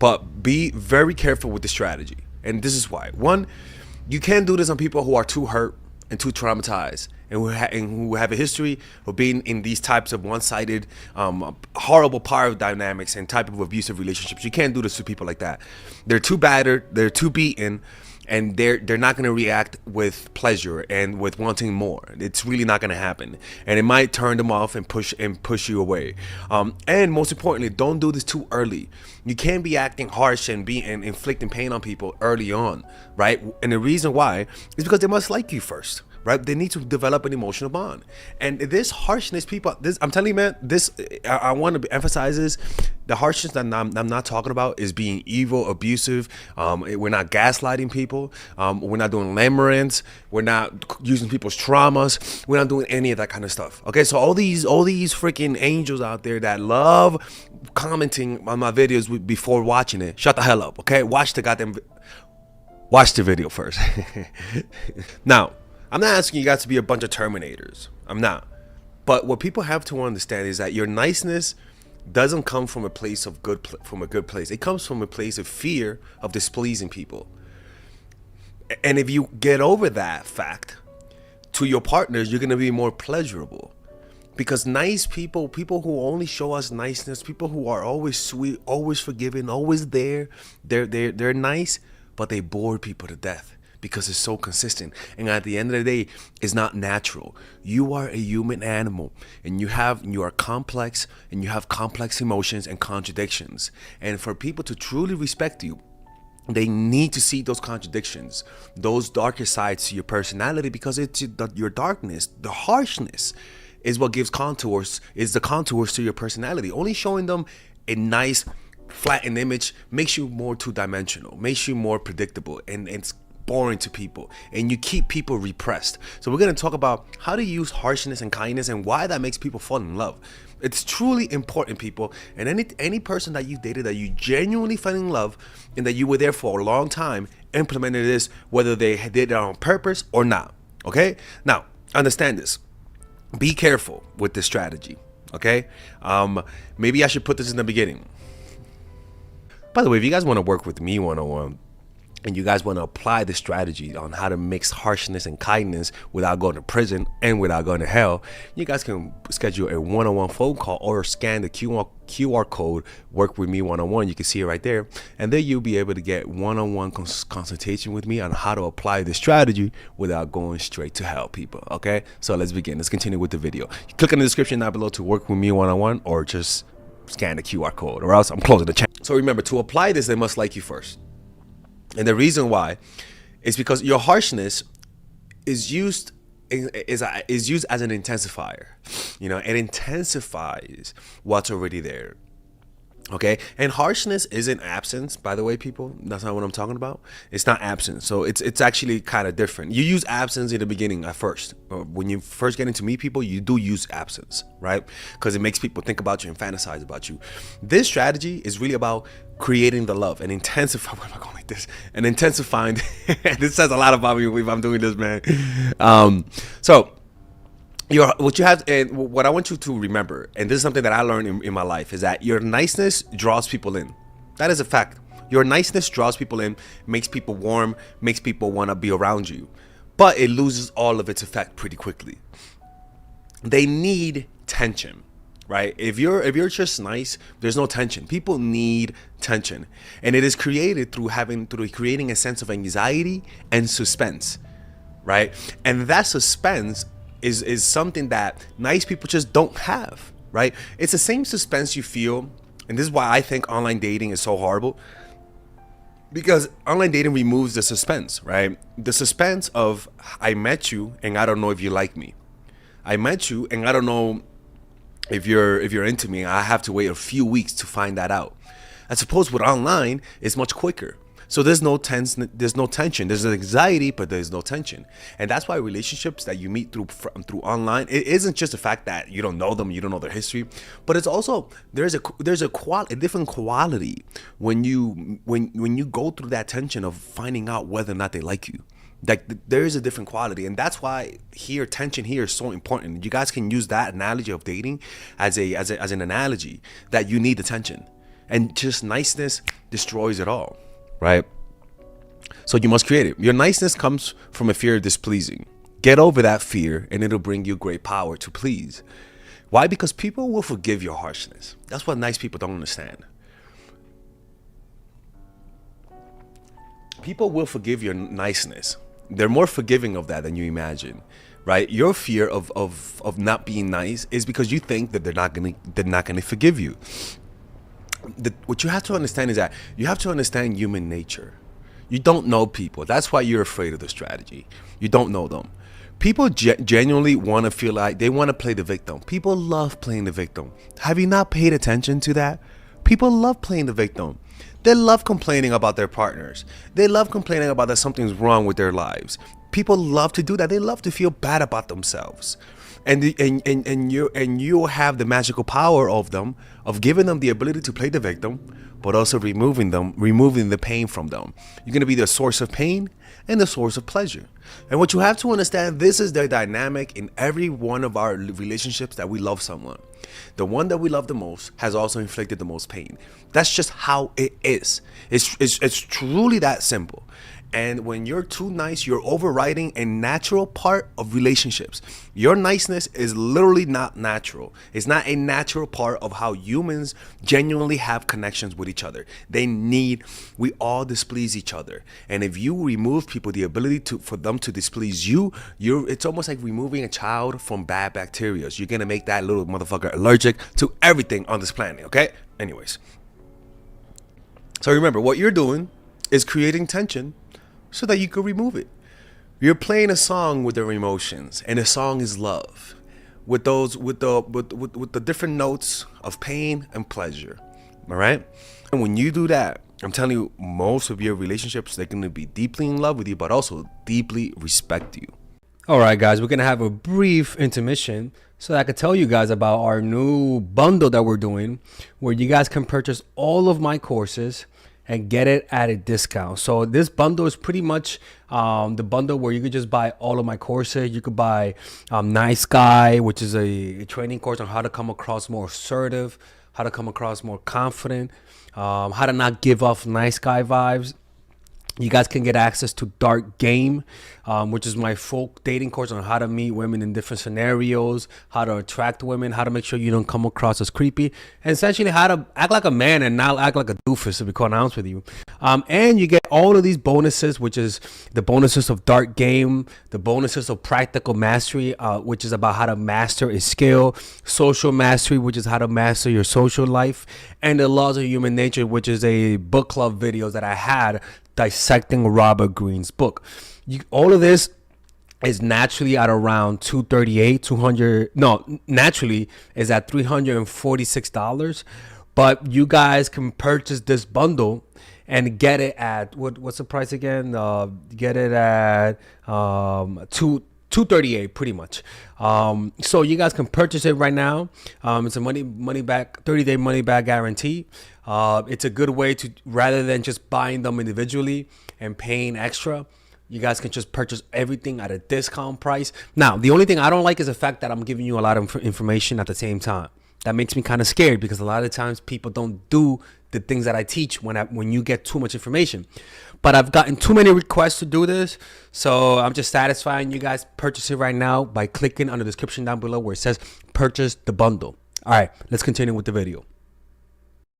But be very careful with the strategy. And this is why. One, you can't do this on people who are too hurt and too traumatized and who have a history of being in these types of one-sided, horrible power dynamics and type of abusive relationships. You can't do this to people like that. They're too battered, they're too beaten, and they're not going to react with pleasure and with wanting more. It's really not going to happen, and it might turn them off and push you away. And most importantly, don't do this too early. You can't be acting harsh and inflicting pain on people early on, right? And the reason why is because they must like you first, right? They need to develop an emotional bond. And this harshness, people, I'm telling you, man, I want to emphasize this. The harshness that I'm not talking about is being evil, abusive. We're not gaslighting people. We're not doing limerence. We're not using people's traumas. We're not doing any of that kind of stuff. Okay, so all these freaking angels out there that love commenting on my videos before watching it, shut the hell up. Okay, watch the video first. Now, I'm not asking you guys to be a bunch of Terminators. I'm not. But what people have to understand is that your niceness doesn't come from a place of from a good place. It comes from a place of fear of displeasing people. And if you get over that fact, to your partners, you're going to be more pleasurable. Because nice people who only show us niceness, people who are always sweet, always forgiving, always there, they're nice, but they bore people to death. Because it's so consistent, and at the end of the day, it's not natural. You are a human animal, and you are complex, and you have complex emotions and contradictions. And for people to truly respect you, they need to see those contradictions, those darker sides to your personality, because it's your darkness, the harshness, is what gives contours, is the contours to your personality. Only showing them a nice, flattened image makes you more two-dimensional, makes you more predictable, and it's boring to people, and you keep people repressed. So we're going to talk about how to use harshness and kindness and why that makes people fall in love. It's truly important, people. And any person that you've dated that you genuinely fell in love and that you were there for a long time implemented this, whether they did it on purpose or not. Okay, now understand this. Be careful with this strategy. Okay, maybe I should put this in the beginning. By the way, if you guys want to work with me one-on-one, and you guys want to apply the strategy on how to mix harshness and kindness without going to prison and without going to hell, you guys can schedule a one-on-one phone call or scan the QR code, work with me one-on-one. You can see it right there. And then you'll be able to get one-on-one consultation with me on how to apply the strategy without going straight to hell, people. Okay, so let's begin. Let's continue with the video. Click in the description down below to work with me one-on-one, or just scan the QR code, or else I'm closing the channel. So remember, to apply this, they must like you first. And the reason why is because your harshness is used as an intensifier. You know, it intensifies what's already there. Okay, and harshness isn't absence, by the way, people. That's not what I'm talking about. It's not absence. So it's actually kind of different. You use absence in the beginning at first. When you first get to meet people, you do use absence, right? Because it makes people think about you and fantasize about you. This strategy is really about creating the love and intensify. Why am I going like this? And intensifying. This says a lot about me if I'm doing this, man. What you have, and what I want you to remember, and this is something that I learned in my life, is that your niceness draws people in. That is a fact. Your niceness draws people in, makes people warm, makes people want to be around you, but it loses all of its effect pretty quickly. They need tension, right? If you're just nice, there's no tension. People need tension, and it is created through creating a sense of anxiety and suspense, right? And that suspense is something that nice people just don't have, right? It's the same suspense you feel, and this is why I think online dating is so horrible, because online dating removes the suspense, right? The suspense of, I met you and I don't know if you like me. I met you and I don't know if you're into me. I have to wait a few weeks to find that out. I suppose with online, it's much quicker. So there's no tension. There's anxiety, but there's no tension. And that's why relationships that you meet through online, it isn't just the fact that you don't know them, you don't know their history, but it's also there's a different quality when you go through that tension of finding out whether or not they like you. Like, there is a different quality, and that's why tension here is so important. You guys can use that analogy of dating as an analogy that you need the tension. And just niceness destroys it all, right? So you must create it. Your niceness comes from a fear of displeasing. Get over that fear and it'll bring you great power to please. Why? Because people will forgive your harshness. That's what nice people don't understand. People will forgive your niceness. They're more forgiving of that than you imagine, right? Your fear of not being nice is because you think that they're not gonna forgive you. What you have to understand is that you have to understand human nature. You don't know people. That's why you're afraid of the strategy. You don't know them. People genuinely want to feel like they want to play the victim. People love playing the victim. Have you not paid attention to that? People love playing the victim. They love complaining about their partners. They love complaining about that something's wrong with their lives. People love to do that. They love to feel bad about themselves. And you have the magical power of them, of giving them the ability to play the victim, but also removing the pain from them. You're going to be the source of pain and the source of pleasure. And what you have to understand, this is the dynamic in every one of our relationships that we love someone. The one that we love the most has also inflicted the most pain. That's just how it is. It's truly that simple. And when you're too nice, you're overriding a natural part of relationships. Your niceness is literally not natural. It's not a natural part of how humans genuinely have connections with each other. We all displease each other. And if you remove people the ability for them to displease you, it's almost like removing a child from bad bacteria. You're gonna make that little motherfucker allergic to everything on this planet, okay? Anyways. So remember, what you're doing is creating tension so that you could remove it. You're playing a song with their emotions, and the song is love, with the different notes of pain and pleasure. All right. And when you do that, I'm telling you, most of your relationships, they're going to be deeply in love with you, but also deeply respect you. All right, guys, we're going to have a brief intermission so that I can tell you guys about our new bundle that we're doing, where you guys can purchase all of my courses and get it at a discount. So this bundle is pretty much the bundle where you could just buy all of my courses. You could buy Nice Guy, which is a training course on how to come across more assertive, how to come across more confident, how to not give off nice guy vibes. You guys can get access to Dark Game, which is my full dating course on how to meet women in different scenarios, how to attract women, how to make sure you don't come across as creepy, and essentially how to act like a man and not act like a doofus, to be quite honest with you. And you get all of these bonuses, which is the bonuses of Dark Game, the bonuses of Practical Mastery, which is about how to master a skill, Social Mastery, which is how to master your social life, and the Laws of Human Nature, which is a book club videos that I had dissecting Robert Greene's book. All of this is naturally at around naturally is at $346, but you guys can purchase this bundle and get it at what's the price again? Get it at $238 pretty much. So you guys can purchase it right now. It's a money back 30-day money back guarantee. It's a good way to, rather than just buying them individually and paying extra, you guys can just purchase everything at a discount price. Now, the only thing I don't like is the fact that I'm giving you a lot of information at the same time. That makes me kind of scared because a lot of times people don't do the things that I teach when you get too much information. But I've gotten too many requests to do this, so I'm just satisfying you guys. Purchase it right now by clicking on the description down below where it says purchase the bundle. All right, let's continue with the video.